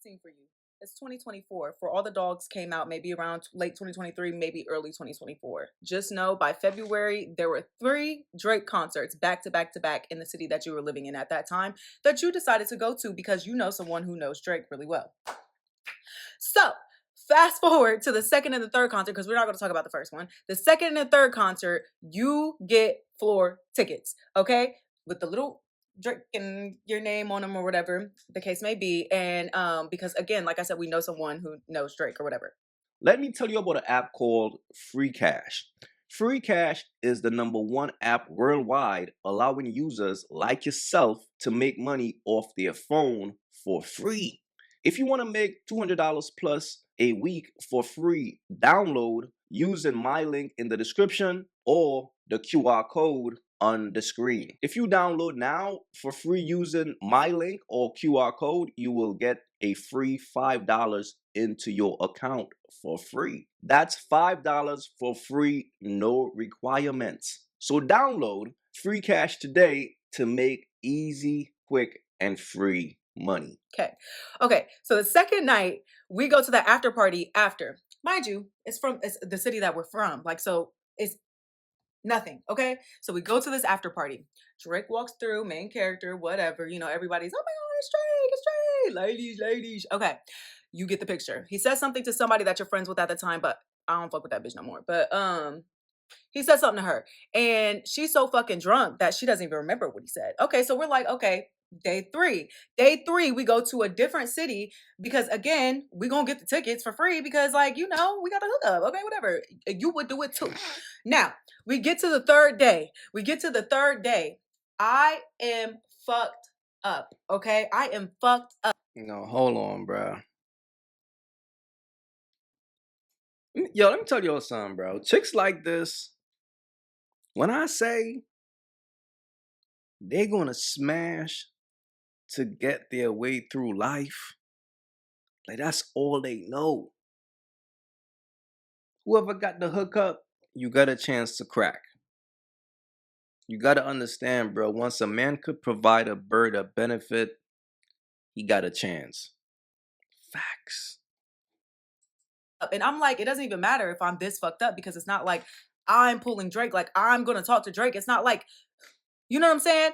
scene for you. It's 2024. For all the dogs came out maybe around late 2023, maybe early 2024. Just know by February, there were 3 Drake concerts back to back to back in the city that you were living in at that time that you decided to go to because you know someone who knows Drake really well. So, fast forward to the second and the third concert, because we're not going to talk about the first one. The second and the third concert, you get floor tickets, okay? With the little Drake and your name on them or whatever the case may be. And because again, like I said, we know someone who knows Drake or whatever. Let me tell you about an app called Free Cash. Free Cash is the #1 app worldwide, allowing users like yourself to make money off their phone for free. If you want to make $200 plus a week for free, download using my link in the description or the QR code on the screen. If you download now for free using my link or QR code, you will get a free $5 into your account for free. That's $5 for free, no requirements. So download Free Cash today to make easy, quick, and free money. Okay. So the second night, we go to the after party after. Mind you, it's the city that we're from. Like, so it's nothing. Okay. So we go to this after party. Drake walks through, main character, whatever. You know, everybody's, oh my God, it's Drake. Ladies. Okay. You get the picture. He says something to somebody that you're friends with at the time, but I don't fuck with that bitch no more. But he said something to her, and she's so fucking drunk that she doesn't even remember what he said. Okay, so we're like, okay, day three, we go to a different city because again, we gonna get the tickets for free because, like, you know, we got the hookup. Okay, whatever. You would do it too. Now we get to the third day. I am fucked up. Okay, I am fucked up. No, hold on, bro. Yo, let me tell you something, bro. Chicks like this, when I say they're gonna smash to get their way through life, like that's all they know. Whoever got the hookup, you got a chance to crack. You gotta understand, bro. Once a man could provide a bird a benefit, he got a chance. Facts. And I'm like, it doesn't even matter if I'm this fucked up because it's not like I'm pulling Drake. Like, I'm gonna talk to Drake. It's not like, you know what I'm saying?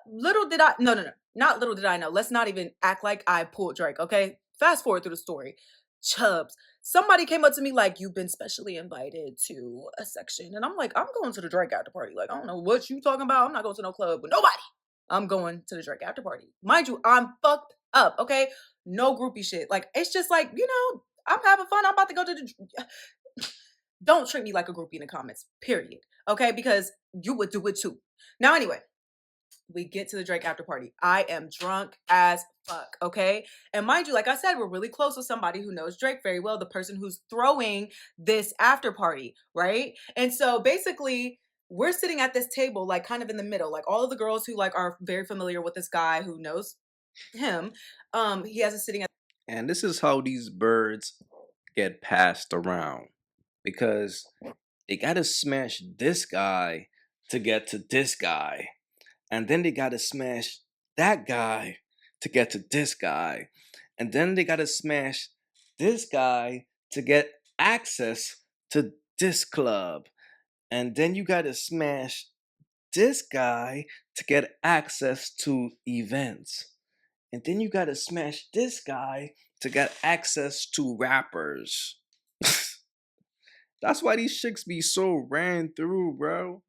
Little did I, no, not little did I know. Let's not even act like I pulled Drake, okay? Fast forward through the story. Chubbs. Somebody came up to me like, you've been specially invited to a section. And I'm like, I'm going to the Drake after party. Like, I don't know what you talking about. I'm not going to no club with nobody. I'm going to the Drake after party. Mind you, I'm fucked up, okay? No groupie shit. Like, it's just like, you know, I'm having fun. I'm about to go to the... Don't treat me like a groupie in the comments, period. Okay? Because you would do it too. Now, anyway, we get to the Drake after party. I am drunk as fuck, okay? And mind you, like I said, we're really close with somebody who knows Drake very well, the person who's throwing this after party, right? And so basically, we're sitting at this table, like kind of in the middle, like all of the girls who like are very familiar with this guy who knows him. He has us sitting at. And this is how these birds get passed around. Because they gotta smash this guy to get to this guy. And then they gotta smash that guy to get to this guy. And then they gotta smash this guy to get access to this club. And then you gotta smash this guy to get access to events. And then you gotta smash this guy to get access to rappers. That's why these chicks be so ran through, bro.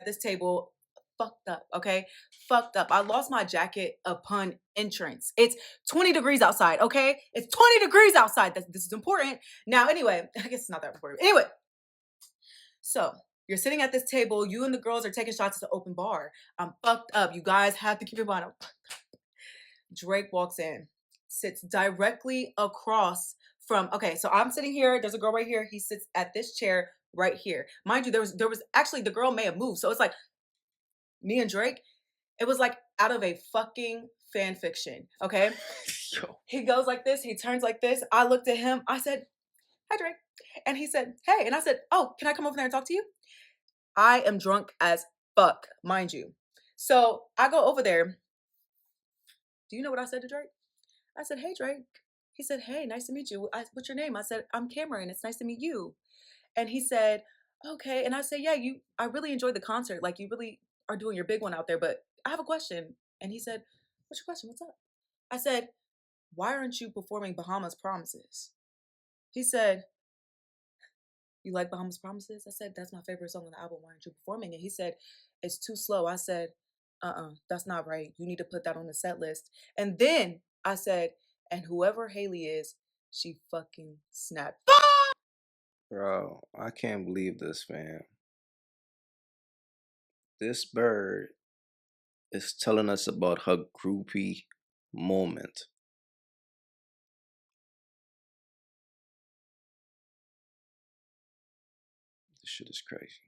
This table fucked up, okay? Fucked up. I lost my jacket upon entrance. It's 20 degrees outside, okay? It's 20 degrees outside. This is important. Now, anyway, I guess it's not that important. Anyway, so you're sitting at this table. You and the girls are taking shots at the open bar. I'm fucked up. You guys have to keep in mind. Drake walks in, sits directly across from, okay, so I'm sitting here. There's a girl right here. He sits at this chair right here. Mind you, there was actually, the girl may have moved. So it's like me and Drake, it was like out of a fucking fan fiction. Okay. Yo. He goes like this, he turns like this. I looked at him, I said, hi Drake. And he said, hey. And I said, oh, can I come over there and talk to you? I am drunk as fuck, mind you. So I go over there. Do you know what I said to Drake? I said, "Hey, Drake." He said, "Hey, nice to meet you. What's your name?" I said, "I'm Cameron. It's nice to meet you." And he said, "Okay." And I said, "Yeah, I really enjoyed the concert. Like, you really are doing your big one out there, but I have a question." And he said, "What's your question? What's up?" I said, "Why aren't you performing Bahamas Promises?" He said, "You like Bahamas Promises?" I said, "That's my favorite song on the album. Why aren't you performing it?" He said, "It's too slow." I said, that's not right. You need to put that on the set list." And then I said, "And whoever Haley is, she fucking snapped." Bro, I can't believe this, fam. This bird is telling us about her groupie moment. This shit is crazy.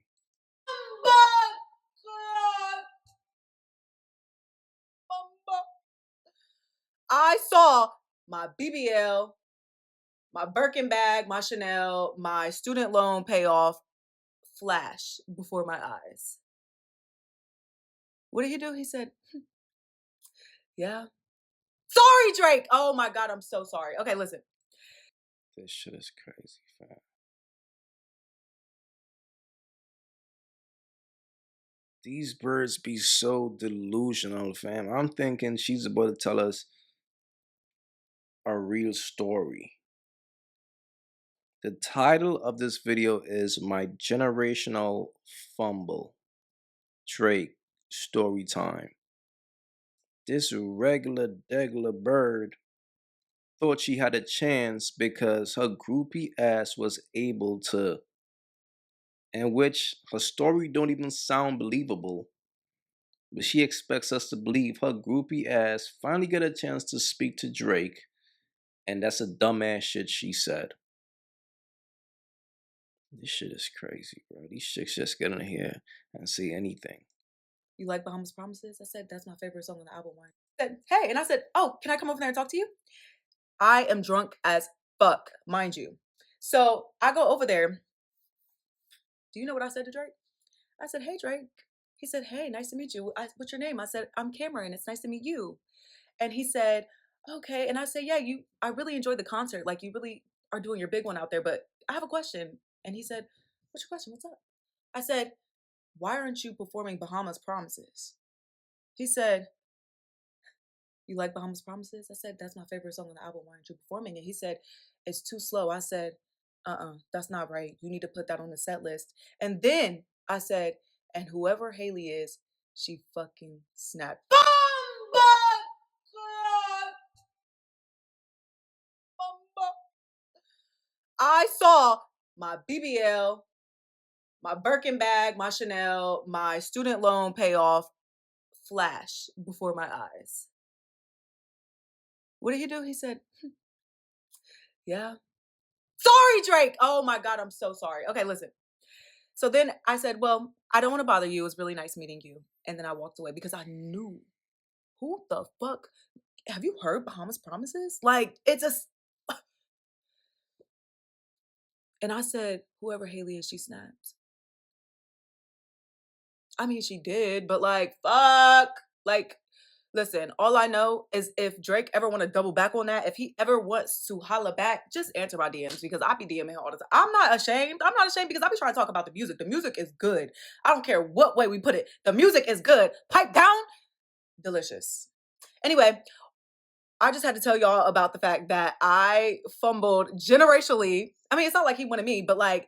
I saw my BBL, my Birkin bag, my Chanel, my student loan payoff flash before my eyes. What did he do? He said, "Yeah." Sorry, Drake. Oh my God, I'm so sorry. Okay, listen. This shit is crazy, fam. These birds be so delusional, fam. I'm thinking she's about to tell us a real story. The title of this video is My Generational Fumble. Drake Story Time. This regular degular bird thought she had a chance because her groupie ass was able to, in which her story don't even sound believable, but she expects us to believe her groupie ass finally get a chance to speak to Drake, and that's a dumbass shit she said. This shit is crazy, bro. These chicks just get in here and say anything. "You like Bahamas Promises?" I said, "That's my favorite song on the album." He said, "Hey." And I said, "Oh, can I come over there and talk to you?" I am drunk as fuck, mind you. So I go over there. Do you know what I said to Drake? I said, "Hey, Drake." He said, "Hey, nice to meet you. What's your name?" I said, "I'm Cameron. It's nice to meet you." And he said, "Okay." And I said, "Yeah, I really enjoyed the concert. Like, you really are doing your big one out there, but I have a question." And he said, "What's your question? What's up?" I said, "Why aren't you performing Bahamas Promises?" He said, "You like Bahamas Promises?" I said, "That's my favorite song on the album. Why aren't you performing it?" He said, "It's too slow." I said, that's not right. You need to put that on the set list." And then I said, "And whoever Haley is, she fucking snapped." I saw my BBL, my Birkin bag, my Chanel, my student loan payoff flash before my eyes. What did he do? He said, "Yeah." Sorry, Drake. Oh my God, I'm so sorry. Okay, listen. So then I said, "Well, I don't want to bother you. It was really nice meeting you." And then I walked away because I knew, who the fuck? Have you heard Bahamas Promises? Like, it's a. And I said, "Whoever Haley is, she snapped." I mean, she did, but like, fuck. Like, listen, all I know is if Drake ever want to double back on that, if he ever wants to holla back, just answer my DMs because I be DMing all the time. I'm not ashamed. I'm not ashamed because I be trying to talk about the music. The music is good. I don't care what way we put it. The music is good. Pipe down, delicious. Anyway, I just had to tell y'all about the fact that I fumbled generationally. I mean, it's not like he wanted me, but like,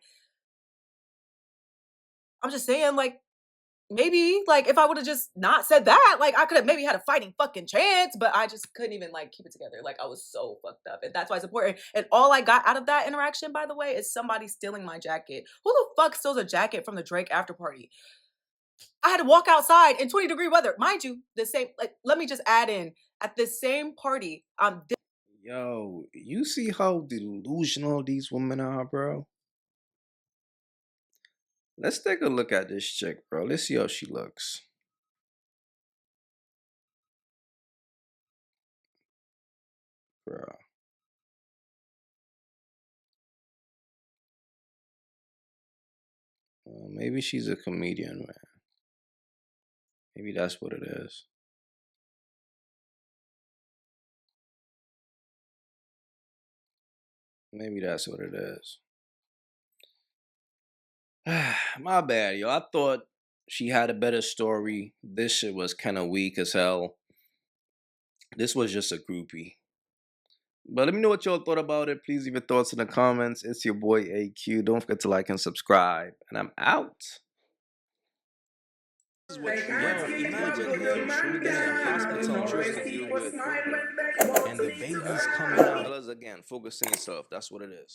I'm just saying, like, maybe like if I would have just not said that, like I could have maybe had a fighting fucking chance, but I just couldn't even like keep it together. Like I was so fucked up. And that's why it's important. And all I got out of that interaction, by the way, is somebody stealing my jacket. Who the fuck steals a jacket from the Drake after party? I had to walk outside in 20-degree weather. Mind you, the same, like, let me just add in at this same party, Yo, you see how delusional these women are, bro? Let's take a look at this chick, bro. Let's see how she looks. Bro. Maybe she's a comedian, man. Maybe that's what it is. Maybe that's what it is. My bad, yo. I thought she had a better story. This shit was kind of weak as hell. This was just a groupie. But let me know what y'all thought about it. Please leave your thoughts in the comments. It's your boy AyeQ. Don't forget to like and subscribe. And I'm out. This is what you imagine him in a hospital room dealing with fumbling, and the baby's coming out. Fellas, again, focus on yourself. That's what it is.